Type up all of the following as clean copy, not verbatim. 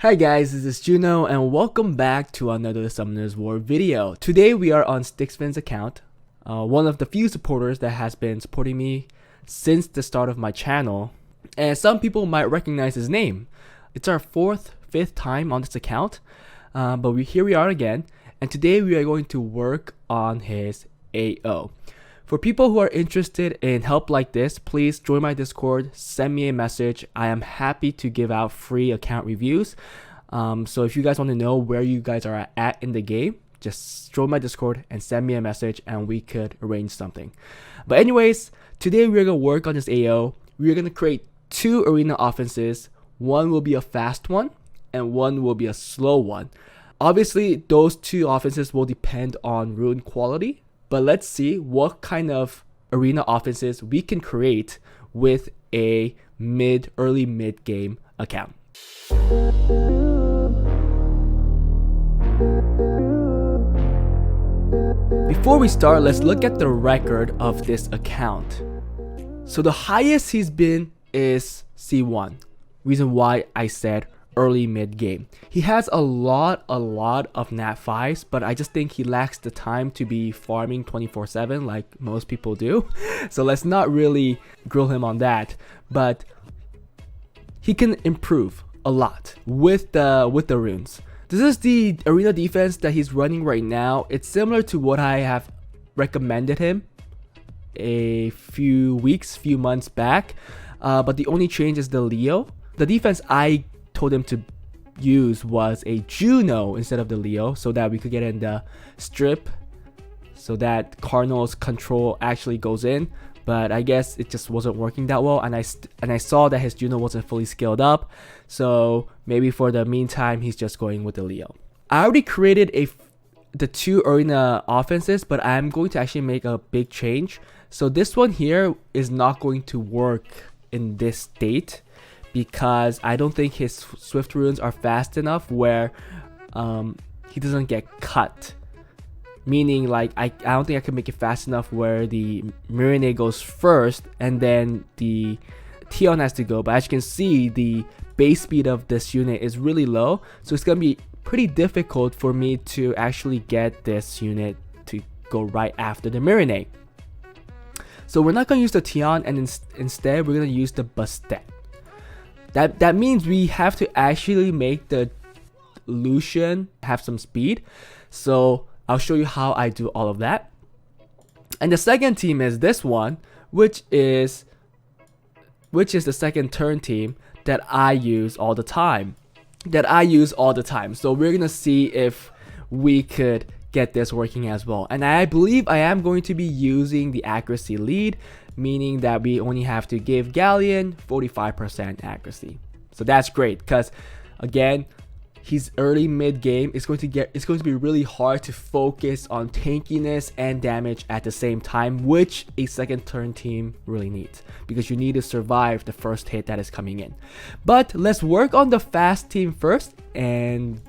Hi guys, this is Juno and welcome back to another Summoners War video. Today we are on Styxfan's account, one of the few supporters that has been supporting me since the start of my channel, and some people might recognize his name. It's our fifth time on this account, but here we are again, and today we are going to work on his AO. For people who are interested in help like this, please join my Discord, send me a message. I am happy to give out free account reviews. So if you guys want to know where you guys are at in the game, just join my Discord and send me a message and we could arrange something. But anyways, today we're going to work on this AO. We're going to create two arena offenses. One will be a fast one and one will be a slow one. Obviously, those two offenses will depend on rune quality. But let's see what kind of arena offenses we can create with a early mid game account. Before we start, let's look at the record of this account. So the highest he's been is C1. Reason why I said early mid game. He has a lot of nat 5s, but I just think he lacks the time to be farming 24/7 like most people do. So let's not really grill him on that, but he can improve a lot with the runes. This is the arena defense that he's running right now. It's similar to what I have recommended him a few months back, but the only change is the Leo. The defense I told him to use was a Juno instead of the Leo, so that we could get in the strip so that Cardinal's control actually goes in, but I guess it just wasn't working that well, and I saw that his Juno wasn't fully scaled up, so maybe for the meantime he's just going with the Leo. I already created the two arena offenses, but I'm going to actually make a big change. So this one here is not going to work in this state, because I don't think his Swift runes are fast enough where he doesn't get cut. Meaning, like, I don't think I can make it fast enough where the Marinade goes first and then the Tion has to go. But as you can see, the base speed of this unit is really low, so it's going to be pretty difficult for me to actually get this unit to go right after the Marinade. So we're not going to use the Tion, and instead we're going to use the Bastet. That means we have to actually make the Lushen have some speed. So I'll show you how I do all of that. And the second team is this one, which is the second turn team that I use all the time. So we're gonna see if we could get this working as well. And I believe I am going to be using the accuracy lead, meaning that we only have to give Galleon 45% accuracy. So that's great, because again, he's early mid game. It's going to be really hard to focus on tankiness and damage at the same time, which a second turn team really needs, because you need to survive the first hit that is coming in. But let's work on the fast team first and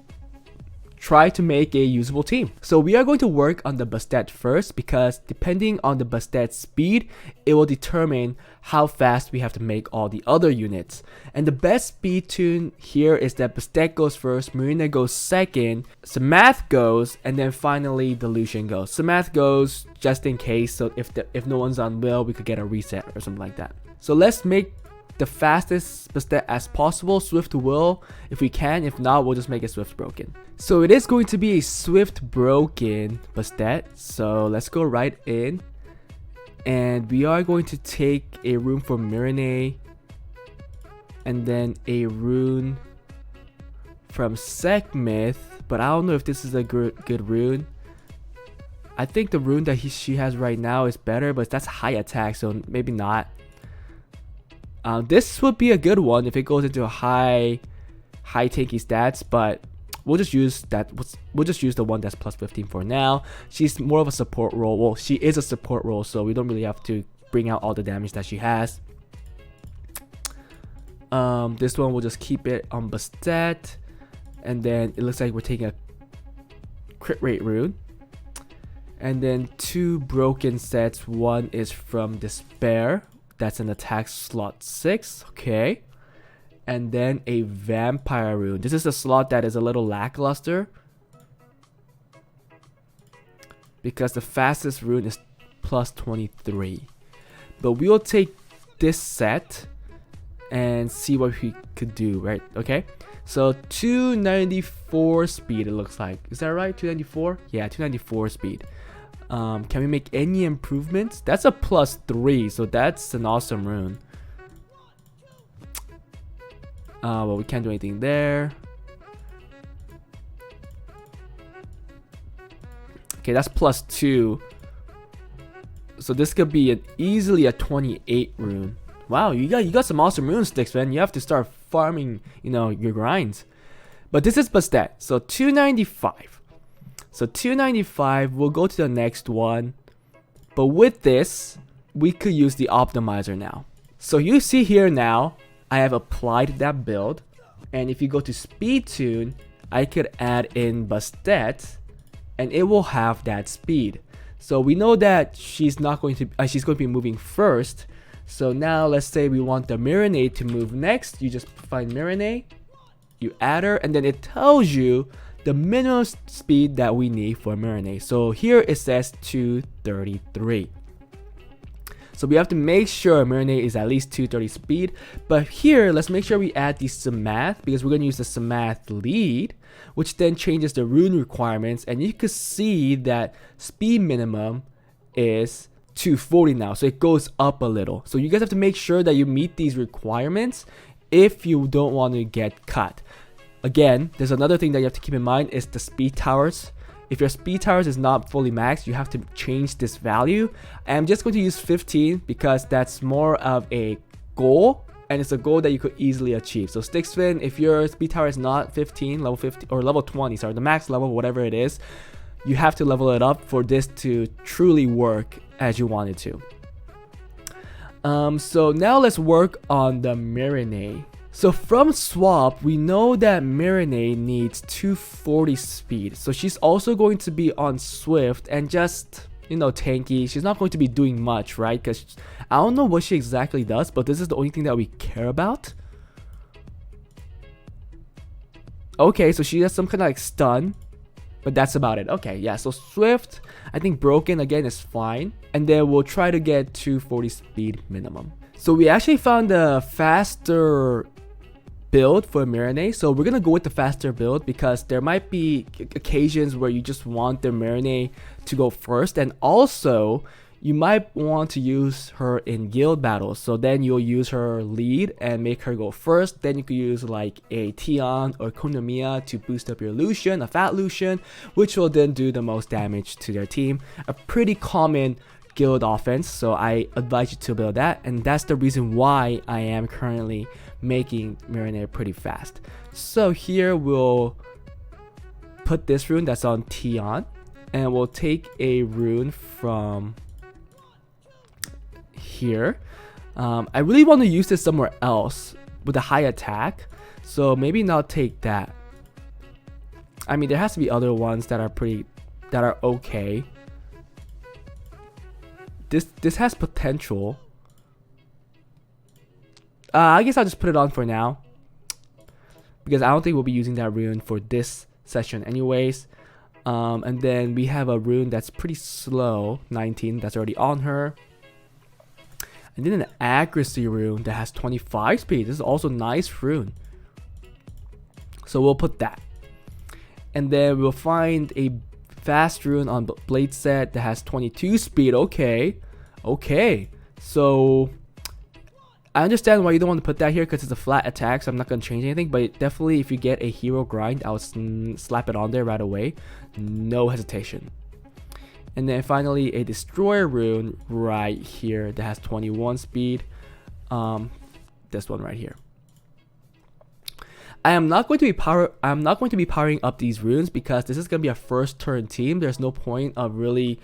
try to make a usable team. So we are going to work on the Bastet first, because depending on the Bastet's speed, it will determine how fast we have to make all the other units. And the best speed tune here is that Bastet goes first, Marinade goes second, Samath goes, and then finally the Lushen goes. Samath goes just in case, so if no one's on will, we could get a reset or something like that. So let's make the fastest Bastet as possible, Swift to will if we can. If not, we'll just make it Swift broken. So it is going to be a Swift broken Bastet. So let's go right in, and we are going to take a rune for Marinade and then a rune from Sekhmith, but I don't know if this is a good rune. I think the rune that she has right now is better, but that's high attack, so maybe not. This would be a good one if it goes into a high tanky stats, but we'll just use that. We'll just use the one that's plus 15 for now. She's more of a support role. Well, she is a support role, so we don't really have to bring out all the damage that she has. This one we'll just keep it on Bastet, and then it looks like we're taking a crit rate rune, and then two broken sets. One is from Despair. That's an attack slot 6. Okay. and then a vampire rune. This is a slot that is a little lackluster because the fastest rune is plus 23. But we'll take this set and see what we could do, right? Okay, so 294 speed, it looks like. Is that right? 294? Yeah, 294 speed. Can we make any improvements? That's a plus 3, so that's an awesome rune. Well, we can't do anything there. Okay, that's plus 2. So this could be easily a 28 rune. Wow, you got some awesome rune sticks, man. You have to start farming, your grinds. But this is Bastet, so 295. So 295, we'll go to the next one. But with this, we could use the optimizer now. So you see here now, I have applied that build. And if you go to speed tune, I could add in Bastet, and it will have that speed. So we know that she's going to be moving first. So now let's say we want the Marinade to move next. You just find Marinade, you add her, and then it tells you the minimum speed that we need for Marinade. So here it says 233. So we have to make sure Marinade is at least 230 speed. But here, let's make sure we add the Samath, because we're going to use the Samath lead, which then changes the rune requirements. And you can see that speed minimum is 240 now. So it goes up a little. So you guys have to make sure that you meet these requirements if you don't want to get cut. Again, there's another thing that you have to keep in mind is the speed towers. If your speed towers is not fully maxed, you have to change this value. I'm just going to use 15 because that's more of a goal, and it's a goal that you could easily achieve. So Styxfan, if your speed tower is not 15, level 50 or level 20, sorry, the max level, whatever it is, you have to level it up for this to truly work as you want it to. So now let's work on the Marinade. So from swap, we know that Marinade needs 240 speed. So she's also going to be on Swift and just, tanky. She's not going to be doing much, right? Because I don't know what she exactly does, but this is the only thing that we care about. Okay, so she has some kind of like stun, but that's about it. Okay, yeah, so Swift, I think broken again is fine. And then we'll try to get 240 speed minimum. So we actually found a faster build for Marinade, so we're gonna go with the faster build because there might be occasions where you just want the Marinade to go first, and also you might want to use her in guild battles. So then you'll use her lead and make her go first. Then you could use like a Tion or Konomiya to boost up your Lushen, a fat Lushen, which will then do the most damage to their team. A pretty common guild offense, so I advise you to build that, and that's the reason why I am currently making Marinade pretty fast. So here we'll put this rune that's on Tion, and we'll take a rune from here. I really want to use this somewhere else with a high attack, so maybe not take that. I mean, there has to be other ones that are okay. This has potential. I guess I'll just put it on for now, because I don't think we'll be using that rune for this session anyways. And then we have a rune that's pretty slow, 19, that's already on her. And then an accuracy rune that has 25 speed. This is also a nice rune, so we'll put that. And then we'll find a fast rune on Blade set that has 22 speed. Okay, so I understand why you don't want to put that here because it's a flat attack, so I'm not going to change anything. But definitely if you get a hero grind, I'll slap it on there right away, no hesitation. And then finally a destroyer rune right here that has 21 speed. This one right here. I'm not going to be powering up these runes because this is going to be a first turn team. There's no point of really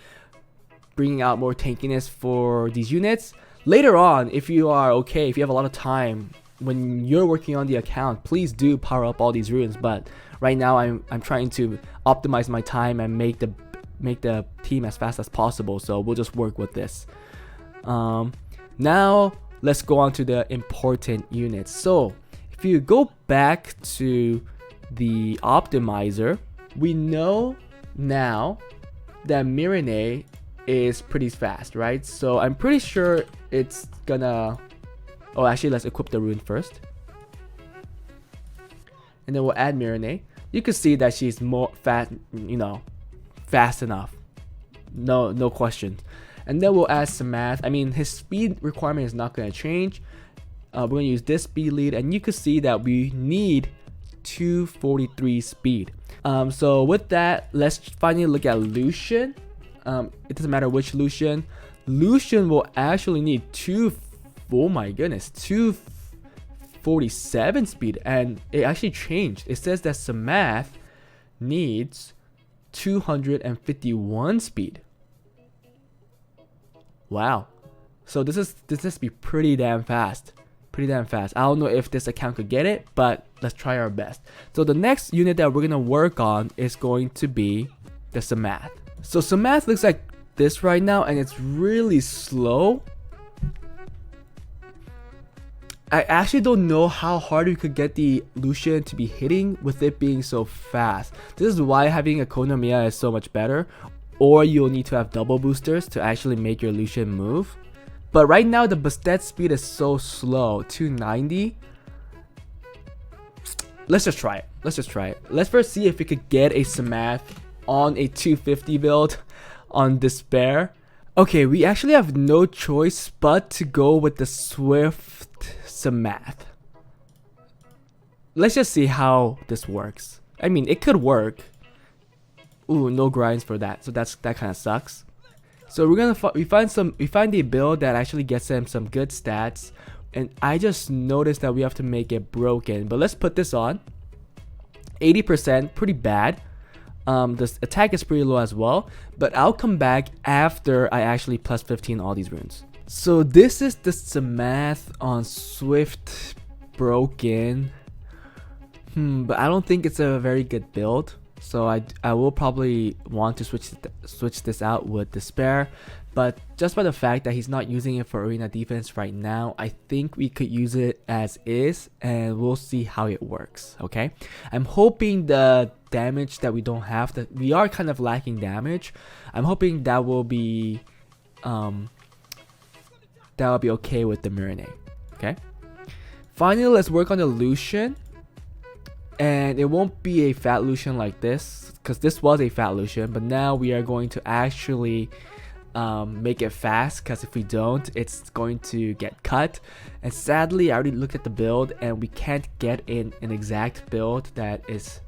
bringing out more tankiness for these units. Later on, if you have a lot of time when you're working on the account, please do power up all these runes. But right now I'm trying to optimize my time and make the team as fast as possible, so we'll just work with this. Now let's go on to the important units. So If you go back to the optimizer, we know now that Marinade is pretty fast, right? So I'm pretty sure it's gonna... Oh, actually, let's equip the rune first. And then we'll add Marinade. You can see that she's more fast, you know, fast enough. No question. And then we'll add some math. I mean, his speed requirement is not going to change. We're going to use this speed lead, and you can see that we need 243 speed. So with that, let's finally look at Lushen. It doesn't matter which Lushen. Lushen will actually need 247 speed, and it actually changed. It says that Samath needs 251 speed. Wow. So this must be pretty damn fast. I don't know if this account could get it, but let's try our best. So the next unit that we're gonna work on is going to be the Samath. So Samath looks like this right now, and it's really slow. I actually don't know how hard you could get the Lushen to be hitting with it being so fast. This is why having a Konomiya is so much better, or you'll need to have double boosters to actually make your Lushen move. But right now the Bastet speed is so slow, 290. Let's just try it. Let's first see if we could get a Samath on a 250 build on Despair. Okay, we actually have no choice but to go with the Swift Samath. Let's just see how this works. I mean, it could work. Ooh, no grinds for that, so that kind of sucks. So we're gonna we find a build that actually gets them some good stats, and I just noticed that we have to make it broken. But let's put this on. 80%, pretty bad. This attack is pretty low as well, but I'll come back after I actually plus 15 all these runes. So this is the Samath on Swift broken. But I don't think it's a very good build. So I will probably want to switch this out with Despair, but just by the fact that he's not using it for arena defense right now, I think we could use it as is, and we'll see how it works. Okay, I'm hoping the damage that we don't have, that we are kind of lacking damage, I'm hoping that will be okay with the Marinade. Okay, finally, let's work on the Lushen. And it won't be a fat Lushen like this, because this was a fat Lushen, but now we are going to actually make it fast, because if we don't, it's going to get cut. And sadly, I already looked at the build, and we can't get in an exact build that is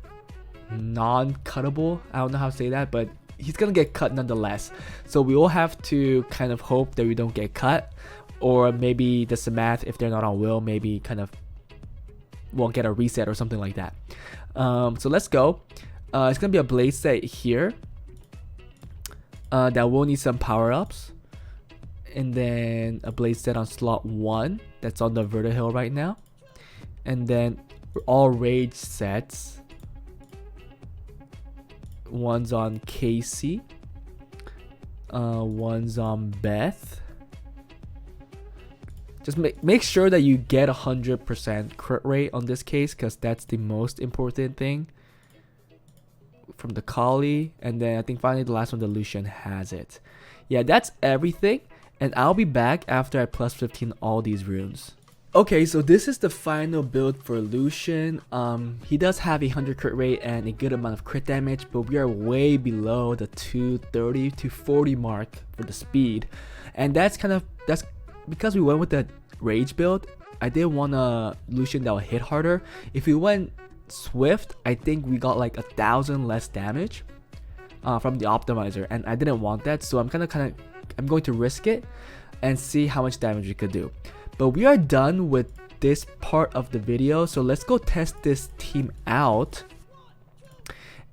non-cuttable. I don't know how to say that, but he's gonna get cut nonetheless. So we will have to kind of hope that we don't get cut, or maybe the Samath, if they're not on will, maybe kind of won't get a reset or something like that. So let's go. It's gonna be a blade set here that will need some power-ups, and then a blade set on slot 1 that's on the Vertihill right now, and then all rage sets. One's on Casey, one's on Beth. Just make sure that you get 100% crit rate on this case, because that's the most important thing. From the Kali, and then I think finally the last one, the Lushen, has it. Yeah, that's everything, and I'll be back after I plus 15 all these runes. Okay, so this is the final build for Lushen. He does have a 100 crit rate and a good amount of crit damage, but we are way below the 230 to 40 mark for the speed, and that's because we went with the rage build. I did want a Lushen that will hit harder. If we went Swift, I think we got like 1,000 less damage from the optimizer, and I didn't want that, so I'm going to risk it and see how much damage we could do. But we are done with this part of the video, so let's go test this team out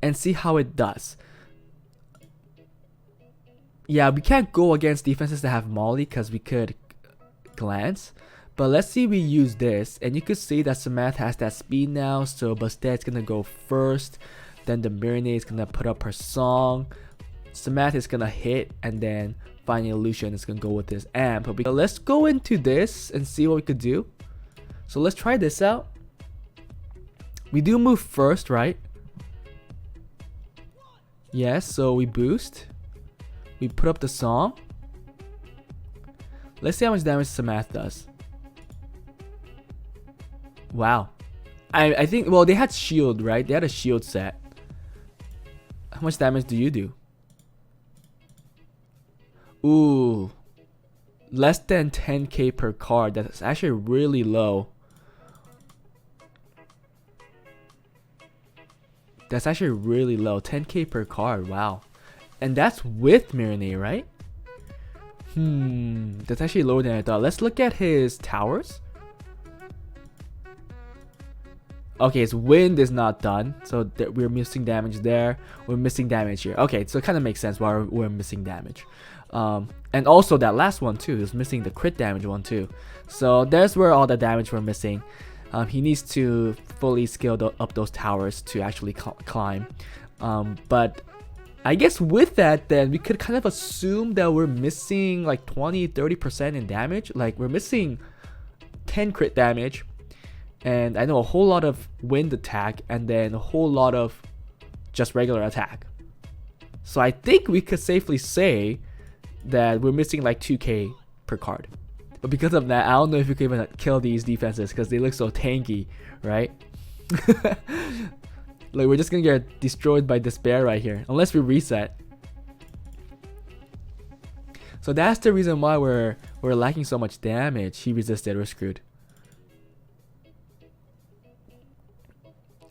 and see how it does. Yeah, we can't go against defenses that have Molly because we could glance, but let's see we use this, and you could see that Samath has that speed now, so Bastet's gonna go first, then the Marinade is gonna put up her song, Samath is gonna hit, and then finally Lushen is gonna go with his amp. But let's go into this and see what we could do. So let's try this out. We do move first, right? Yes, so we boost. We put up the song. Let's see how much damage Samath does. Wow. I think, well, they had shield, right? They had a shield set. How much damage do you do? Ooh. Less than 10k per card. That's actually really low. That's actually really low. 10k per card. Wow. And that's with Marinade, right? That's actually lower than I thought. Let's look at his towers. Okay, his wind is not done. So we're missing damage there. We're missing damage here. Okay, so it kind of makes sense why we're missing damage. And also that last one too. Is missing the crit damage one too. So there's where all the damage we're missing. He needs to fully scale up those towers to actually climb. But I guess with that, then we could kind of assume that we're missing like 20-30% in damage. Like we're missing 10 crit damage, and I know a whole lot of wind attack, and then a whole lot of just regular attack. So I think we could safely say that we're missing like 2k per card. But because of that, I don't know if we can even kill these defenses because they look so tanky, right? Like we're just gonna get destroyed by despair right here unless we reset. So that's the reason why we're lacking so much damage. He resisted, we're screwed.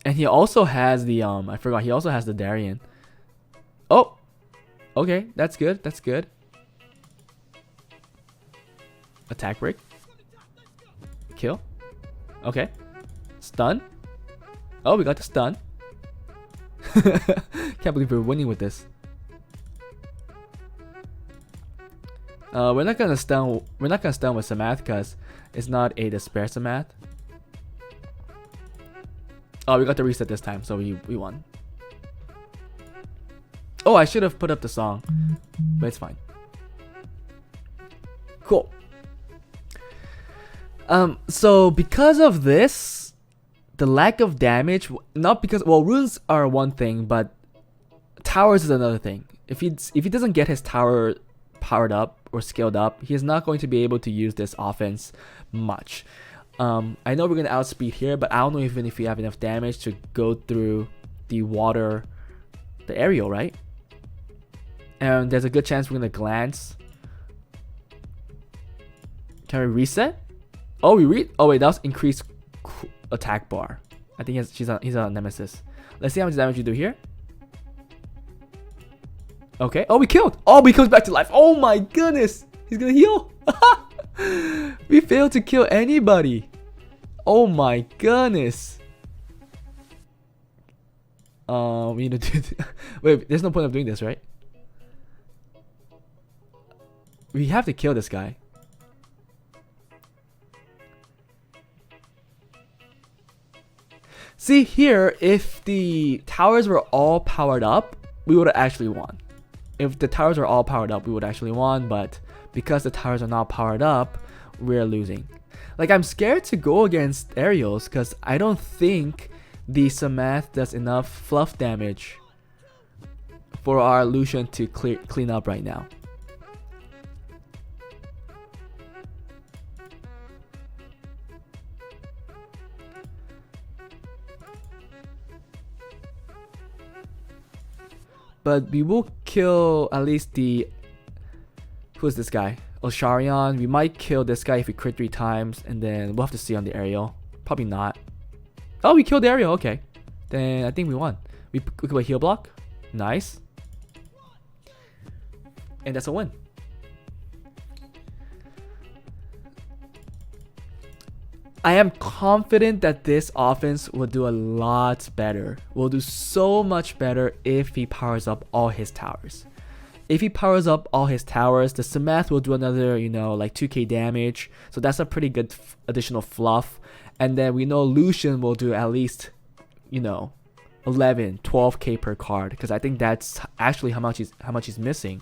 And he also has the I forgot, he also has the Darien. Oh, okay, that's good, that's good. Attack break. Kill. Okay. Stun. Oh, we got the stun. Can't believe we're winning with this. We're not gonna stun. We're not gonna stun with Samath because it's not a despair Samath. Oh, we got the reset this time, so we won. Oh, I should have put up the song, but it's fine. Cool. So because of this, the lack of damage, not because, well, runes are one thing, but towers is another thing. If he doesn't get his tower powered up or scaled up, he's not going to be able to use this offense much. I know we're gonna outspeed here, but I don't know even if we have enough damage to go through the water, the aerial, right? And there's a good chance we're gonna glance. Can we reset? Oh, oh wait, that was increased attack bar. I think he's a nemesis. Let's see how much damage you do here. Okay. Oh, we killed. Oh, he comes back to life. Oh my goodness. He's gonna heal. We failed to kill anybody. Oh my goodness. We need to do wait, there's no point of doing this, right? We have to kill this guy. See here, if the towers were all powered up, we would have actually won. If the towers are all powered up, we would actually won, but because the towers are not powered up, we're losing. Like, I'm scared to go against aerials because I don't think the Samath does enough fluff damage for our Lushen to clean up right now. But we will kill at least the... Who's this guy? Osharion. We might kill this guy if we crit 3 times. And then we'll have to see on the aerial. Probably not. Oh, we killed the aerial. Okay. Then I think we won. We could play heal block. Nice. And that's a win. I am confident that this offense will do a lot better. Will do so much better if he powers up all his towers. If he powers up all his towers, the Samath will do another, you know, like 2k damage. So that's a pretty good additional fluff. And then we know Lushen will do at least, you know, 11, 12k per card. Because I think that's actually how much he's missing.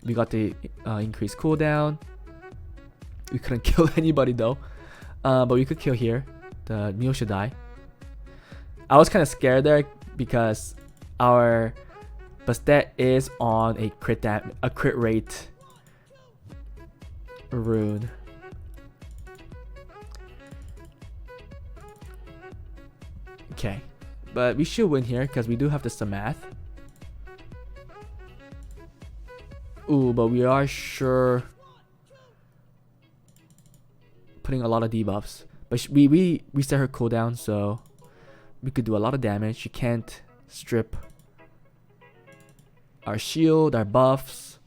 We got the increased cooldown. We couldn't kill anybody though. But we could kill here. The Neil should die. I was kind of scared there because our Bastet is on a crit rate Rune. Okay, but we should win here because we do have the math. Ooh, but we are sure putting a lot of debuffs. But we set her cooldown, so we could do a lot of damage. She can't strip our shield, our buffs.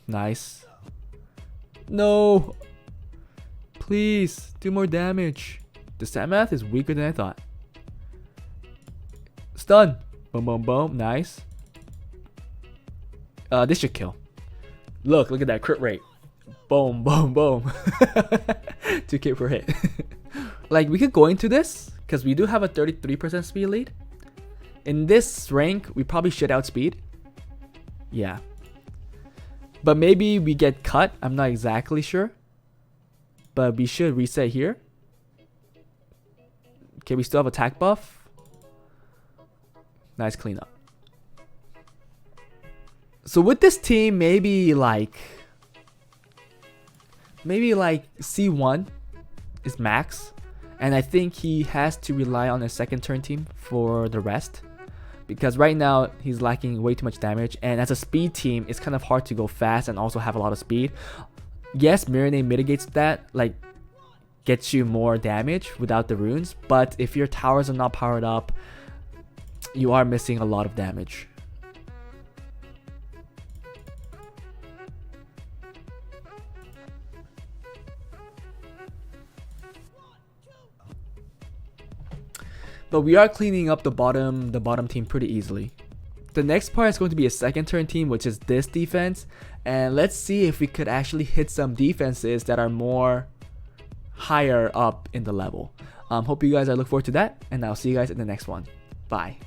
Nice. No! Please, do more damage. The stat math is weaker than I thought. Stun. Boom, boom, boom. Nice. This should kill. Look at that crit rate. Boom, boom, boom. 2k per hit. Like, we could go into this because we do have a 33% speed lead. In this rank, we probably should outspeed. Yeah. But maybe we get cut. I'm not exactly sure. But we should reset here. Okay, we still have attack buff. Nice cleanup. So with this team, maybe like C1 is max. And I think he has to rely on a second turn team for the rest. Because right now, he's lacking way too much damage. And as a speed team, it's kind of hard to go fast and also have a lot of speed. Yes, Marinade mitigates that, like gets you more damage without the runes. But if your towers are not powered up, you are missing a lot of damage. But we are cleaning up the bottom team pretty easily. The next part is going to be a second turn team, which is this defense. And let's see if we could actually hit some defenses that are more higher up in the level. Hope you guys are looking forward to that. And I'll see you guys in the next one. Bye.